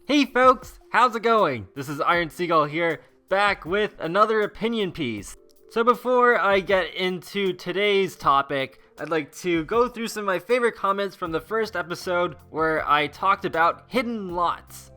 Hey folks, how's it going? This is Iron Seagull here, back with another opinion piece. So before I get into today's topic, I'd like to go through some of my favorite comments from the first episode where I talked about hidden lots.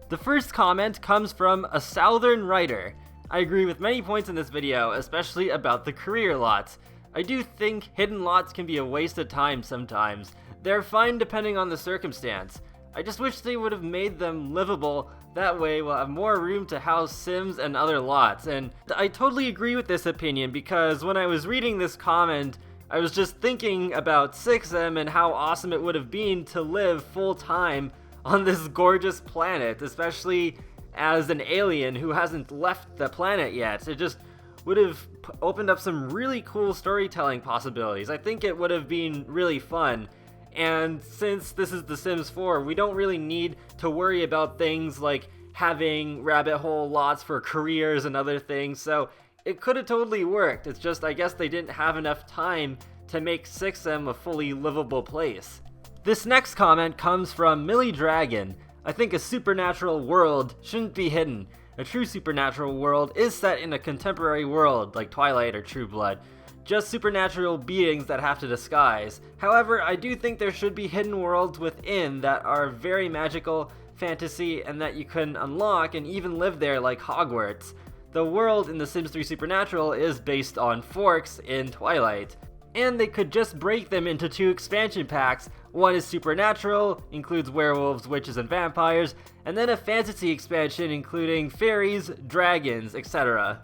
The first comment comes from a Southern writer. I agree with many points in this video, especially about the career lots. I do think hidden lots can be a waste of time sometimes. They're fine depending on the circumstance. I just wish they would have made them livable, that way we'll have more room to house Sims and other lots. And I totally agree with this opinion because when I was reading this comment, I was just thinking about 6M and how awesome it would have been to live full time on this gorgeous planet, especially as an alien who hasn't left the planet yet. It just would have opened up some really cool storytelling possibilities. I think it would have been really fun. And since this is The Sims 4, we don't really need to worry about things like having rabbit hole lots for careers and other things, so it could have totally worked. It's just I guess they didn't have enough time to make 6M a fully livable place. This next comment comes from Millie Dragon. I think a supernatural world shouldn't be hidden. A true supernatural world is set in a contemporary world, like Twilight or True Blood. Just supernatural beings that have to disguise. However, I do think there should be hidden worlds within that are very magical, fantasy, and that you can unlock and even live there like Hogwarts. The world in The Sims 3 Supernatural is based on forks in Twilight. And they could just break them into 2 expansion packs. One is supernatural, includes werewolves, witches, and vampires, and then a fantasy expansion including fairies, dragons, etc.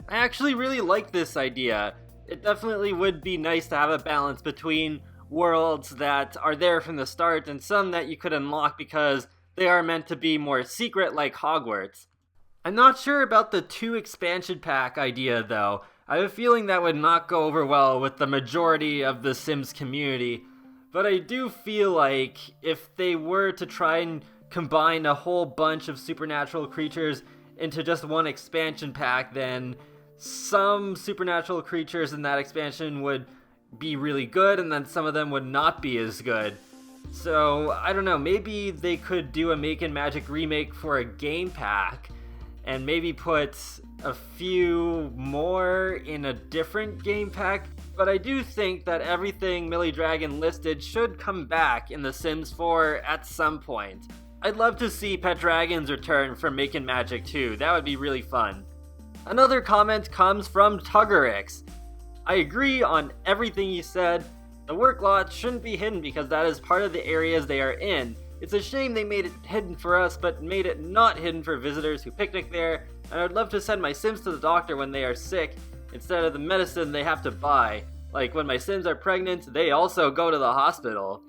I actually really like this idea. It definitely would be nice to have a balance between worlds that are there from the start and some that you could unlock because they are meant to be more secret like Hogwarts. I'm not sure about the 2 expansion pack idea though. I have a feeling that would not go over well with the majority of the Sims community, but I do feel like if they were to try and combine a whole bunch of supernatural creatures into just one expansion pack, then some supernatural creatures in that expansion would be really good, and then some of them would not be as good. So, I don't know, maybe they could do a Make and Magic remake for a game pack, and maybe put a few more in a different game pack. But I do think that everything Millie Dragon listed should come back in The Sims 4 at some point. I'd love to see pet dragons return from Make and Magic too, that would be really fun. Another comment comes from Tuggerix. I agree on everything you said. The work lot shouldn't be hidden because that is part of the areas they are in. It's a shame they made it hidden for us, but made it not hidden for visitors who picnic there, and I'd love to send my Sims to the doctor when they are sick, instead of the medicine they have to buy. Like when my Sims are pregnant, they also go to the hospital.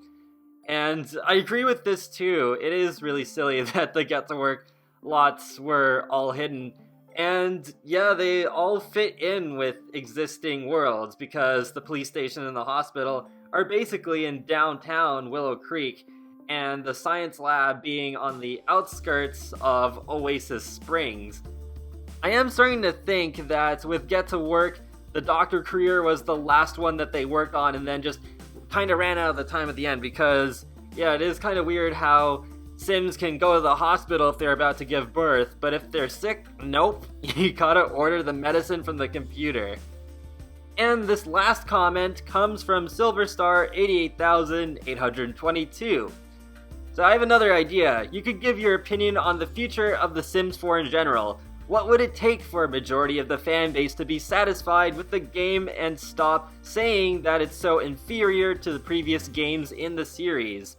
And I agree with this too. It is really silly that the Get to Work lots were all hidden. And yeah, they all fit in with existing worlds because the police station and the hospital are basically in downtown Willow Creek, and the science lab being on the outskirts of Oasis Springs. I am starting to think that with Get to Work, the doctor career was the last one that they worked on and then just kind of ran out of the time at the end because, yeah, it is kind of weird how Sims can go to the hospital if they're about to give birth, but if they're sick, nope, you gotta order the medicine from the computer. And this last comment comes from Silverstar 88,822. So I have another idea. You could give your opinion on the future of The Sims 4 in general. What would it take for a majority of the fan base to be satisfied with the game and stop saying that it's so inferior to the previous games in the series?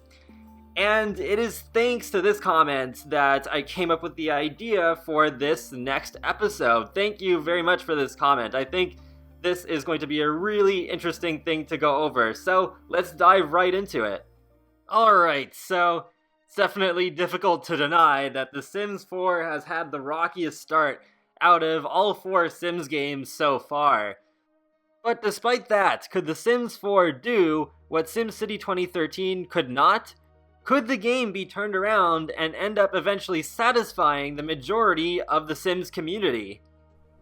And it is thanks to this comment that I came up with the idea for this next episode. Thank you very much for this comment. I think this is going to be a really interesting thing to go over, so let's dive right into it. Alright, so it's definitely difficult to deny that The Sims 4 has had the rockiest start out of all 4 Sims games so far. But despite that, could The Sims 4 do what SimCity 2013 could not? Could the game be turned around and end up eventually satisfying the majority of the Sims community?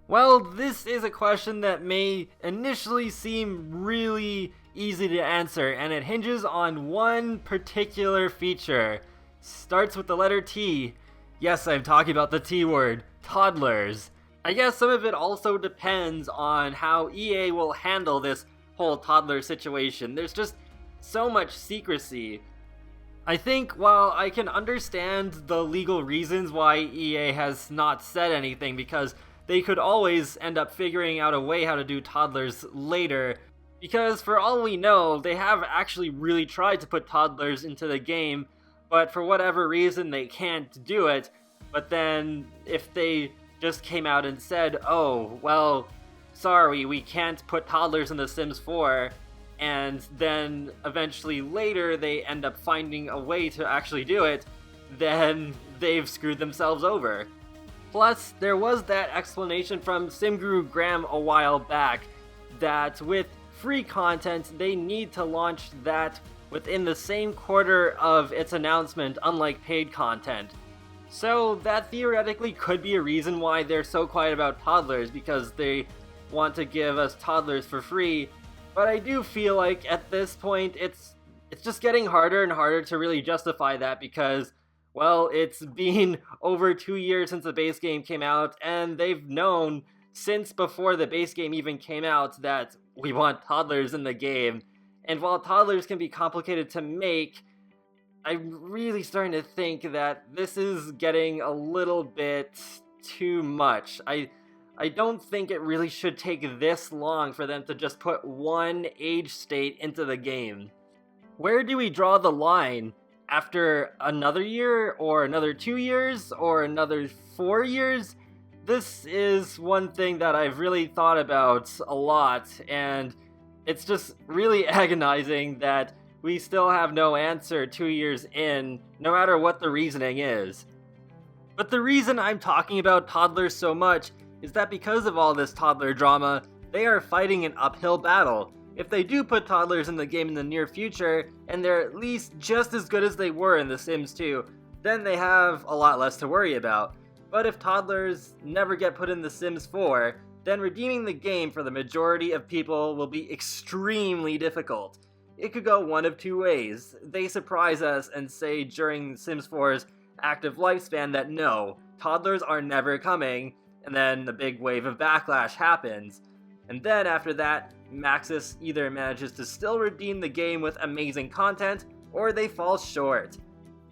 Well, this is a question that may initially seem really easy to answer, and it hinges on one particular feature. starts with the letter T. Yes, I'm talking about the T word, toddlers. I guess some of it also depends on how EA will handle this whole toddler situation. There's just so much secrecy. I think while I can understand the legal reasons why EA has not said anything, because they could always end up figuring out a way how to do toddlers later, because for all we know, they have actually really tried to put toddlers into the game, but for whatever reason they can't do it. But then if they just came out and said, oh, well, sorry, we can't put toddlers in The Sims 4, and then eventually later they end up finding a way to actually do it, then they've screwed themselves over. Plus, there was that explanation from SimGuru Graham a while back that with free content, they need to launch that within the same quarter of its announcement, unlike paid content. So that theoretically could be a reason why they're so quiet about toddlers, because they want to give us toddlers for free. But I do feel like at this point it's just getting harder and harder to really justify that, because, well, it's been over 2 years since the base game came out, and they've known since before the base game even came out that we want toddlers in the game. And while toddlers can be complicated to make, I'm really starting to think that this is getting a little bit too much. I don't think it really should take this long for them to just put one age state into the game. Where do we draw the line? After another year, or another 2 years, or another 4 years? This is one thing that I've really thought about a lot, and it's just really agonizing that we still have no answer 2 years in, no matter what the reasoning is. But the reason I'm talking about toddlers so much is that because of all this toddler drama, they are fighting an uphill battle. If they do put toddlers in the game in the near future, and they're at least just as good as they were in The Sims 2, then they have a lot less to worry about. But if toddlers never get put in The Sims 4, then redeeming the game for the majority of people will be extremely difficult. It could go one of two ways. They surprise us and say during Sims 4's active lifespan that no, toddlers are never coming, and then the big wave of backlash happens. And then after that, Maxis either manages to still redeem the game with amazing content, or they fall short.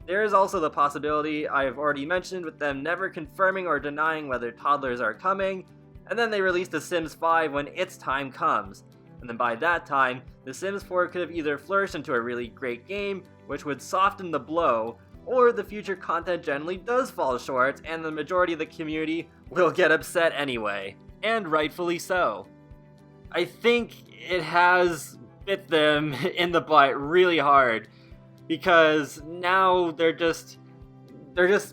There is also the possibility I've already mentioned with them never confirming or denying whether toddlers are coming, and then they release The Sims 5 when its time comes. And then by that time, The Sims 4 could have either flourished into a really great game, which would soften the blow, or the future content generally does fall short, and the majority of the community will get upset anyway. And rightfully so. I think it has bit them in the butt really hard, because now they're just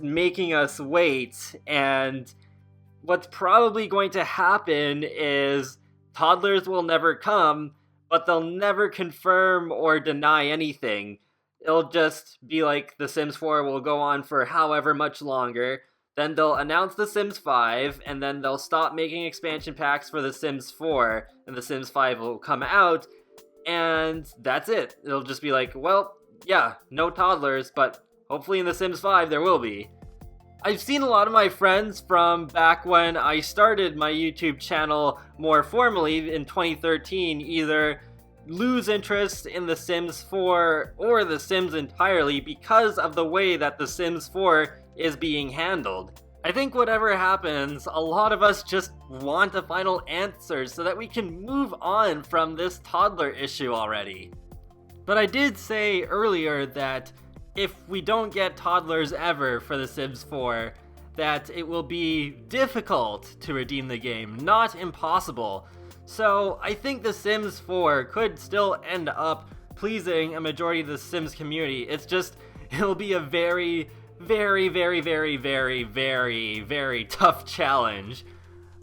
making us wait, and what's probably going to happen is toddlers will never come, but they'll never confirm or deny anything. It'll just be like The Sims 4 will go on for however much longer, then they'll announce The Sims 5, and then they'll stop making expansion packs for The Sims 4, and The Sims 5 will come out, and that's it. It'll just be like, well, yeah, no toddlers, but hopefully in The Sims 5 there will be. I've seen a lot of my friends from back when I started my YouTube channel more formally in 2013 either lose interest in The Sims 4 or The Sims entirely because of the way that The Sims 4 is being handled. I think whatever happens, a lot of us just want a final answer so that we can move on from this toddler issue already. But I did say earlier that if we don't get toddlers ever for The Sims 4, that it will be difficult to redeem the game, not impossible. So I think The Sims 4 could still end up pleasing a majority of the Sims community. It's just, it'll be a very, very, very, very, very, very, very tough challenge.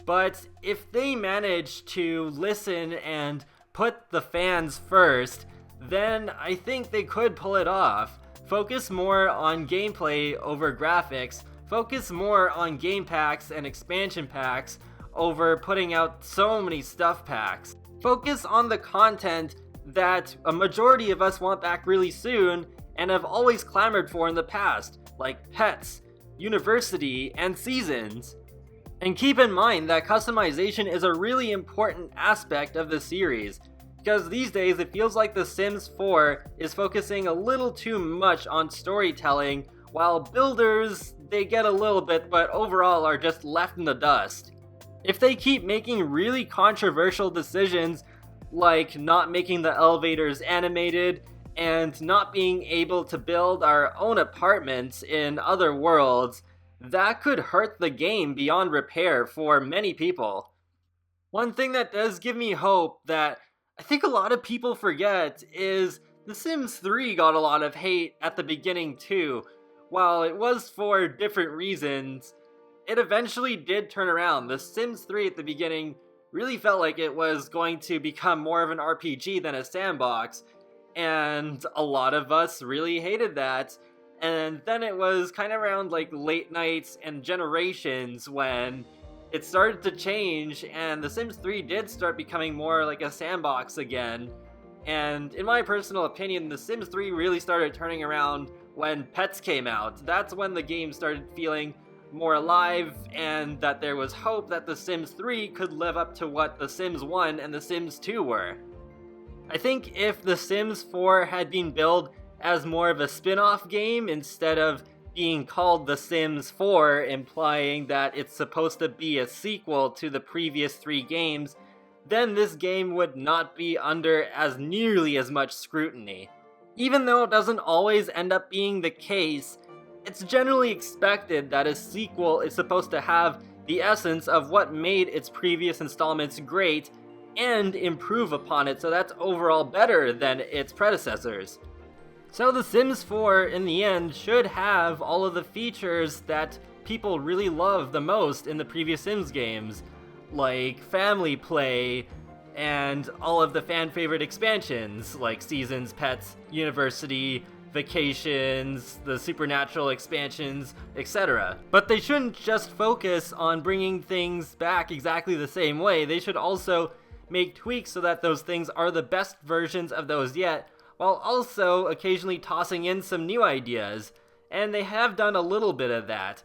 But if they manage to listen and put the fans first, then I think they could pull it off. Focus more on gameplay over graphics, focus more on game packs and expansion packs over putting out so many stuff packs. Focus on the content that a majority of us want back really soon, and have always clamored for in the past, like pets, university, and seasons. And keep in mind that customization is a really important aspect of the series, because these days it feels like The Sims 4 is focusing a little too much on storytelling, while builders, they get a little bit, but overall are just left in the dust. If they keep making really controversial decisions, like not making the elevators animated, and not being able to build our own apartments in other worlds, that could hurt the game beyond repair for many people. One thing that does give me hope that I think a lot of people forget is The Sims 3 got a lot of hate at the beginning too. While it was for different reasons, it eventually did turn around. The Sims 3 at the beginning really felt like it was going to become more of an RPG than a sandbox, and a lot of us really hated that. And then it was kind of around like late nights and Generations when it started to change, and The Sims 3 did start becoming more like a sandbox again. And in my personal opinion, The Sims 3 really started turning around when Pets came out. That's when the game started feeling more alive, and that there was hope that The Sims 3 could live up to what The Sims 1 and The Sims 2 were. I think if The Sims 4 had been billed as more of a spin-off game instead of being called The Sims 4, implying that it's supposed to be a sequel to the previous 3 games, then this game would not be under as nearly as much scrutiny. Even though it doesn't always end up being the case, it's generally expected that a sequel is supposed to have the essence of what made its previous installments great and improve upon it so that's overall better than its predecessors. So The Sims 4, in the end, should have all of the features that people really love the most in the previous Sims games, like family play, and all of the fan-favorite expansions, like Seasons, Pets, University, Vacations, the Supernatural expansions, etc. But they shouldn't just focus on bringing things back exactly the same way. They should also make tweaks so that those things are the best versions of those yet, while also occasionally tossing in some new ideas. And they have done a little bit of that.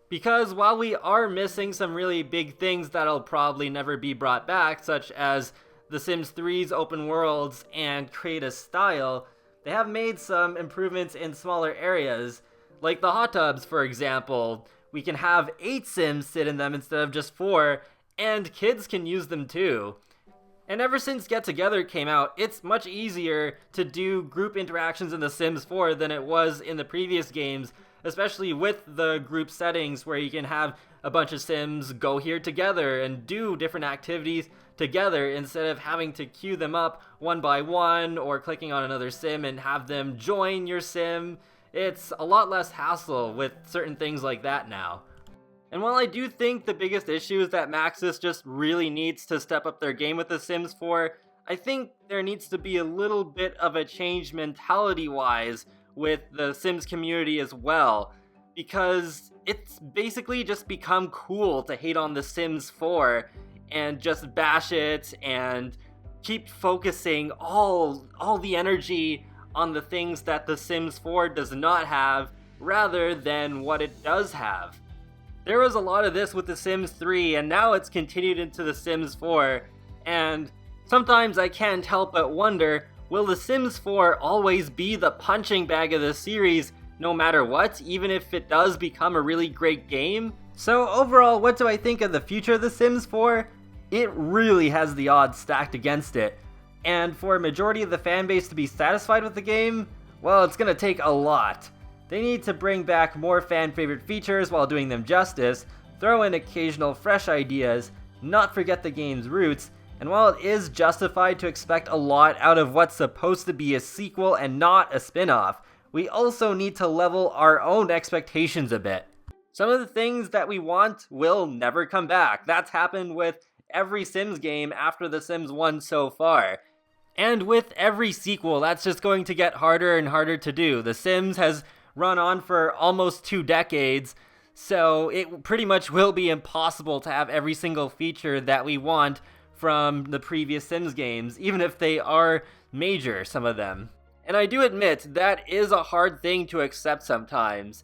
Because while we are missing some really big things that'll probably never be brought back, such as The Sims 3's open worlds and creative style, they have made some improvements in smaller areas, like the hot tubs, for example. We can have 8 Sims sit in them instead of just 4, and kids can use them too. And ever since Get Together came out, it's much easier to do group interactions in The Sims 4 than it was in the previous games, especially with the group settings where you can have a bunch of Sims go here together and do different activities together instead of having to queue them up one by one or clicking on another Sim and have them join your Sim. It's a lot less hassle with certain things like that now. And while I do think the biggest issue is that Maxis just really needs to step up their game with The Sims 4, I think there needs to be a little bit of a change mentality-wise with the Sims community as well, because it's basically just become cool to hate on The Sims 4 and just bash it and keep focusing all the energy on the things that The Sims 4 does not have rather than what it does have. There was a lot of this with The Sims 3, and now it's continued into The Sims 4, and sometimes I can't help but wonder, will The Sims 4 always be the punching bag of the series no matter what, even if it does become a really great game? So overall, what do I think of the future of The Sims 4? It really has the odds stacked against it, and for a majority of the fanbase to be satisfied with the game, well, it's gonna take a lot. They need to bring back more fan-favorite features while doing them justice, throw in occasional fresh ideas, not forget the game's roots, and while it is justified to expect a lot out of what's supposed to be a sequel and not a spin-off, we also need to level our own expectations a bit. Some of the things that we want will never come back. That's happened with every Sims game after The Sims 1 so far. And with every sequel, that's just going to get harder and harder to do. The Sims has run on for almost 2 decades, so it pretty much will be impossible to have every single feature that we want from the previous Sims games, even if they are major, some of them. And I do admit that is a hard thing to accept sometimes,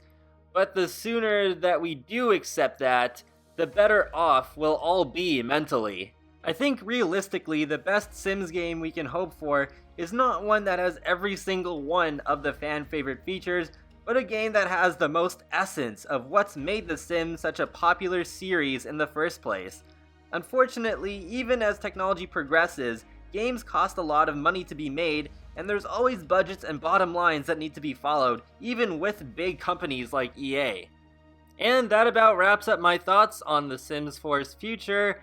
but the sooner that we do accept that, the better off we'll all be mentally. I think realistically, the best Sims game we can hope for is not one that has every single one of the fan favorite features, but a game that has the most essence of what's made The Sims such a popular series in the first place. Unfortunately, even as technology progresses, games cost a lot of money to be made, and there's always budgets and bottom lines that need to be followed, even with big companies like EA. And that about wraps up my thoughts on The Sims 4's future,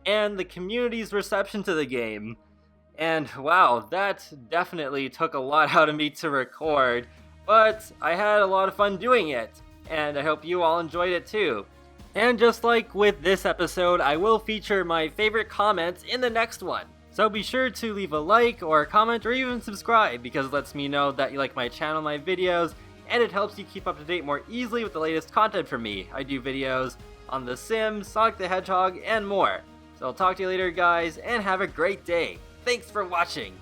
and the community's reception to the game. And wow, that definitely took a lot out of me to record, but I had a lot of fun doing it, and I hope you all enjoyed it too. And just like with this episode, I will feature my favorite comments in the next one. So be sure to leave a like or a comment or even subscribe, because it lets me know that you like my channel, my videos, and it helps you keep up to date more easily with the latest content from me. I do videos on The Sims, Sonic the Hedgehog, and more. So I'll talk to you later, guys, and have a great day. Thanks for watching!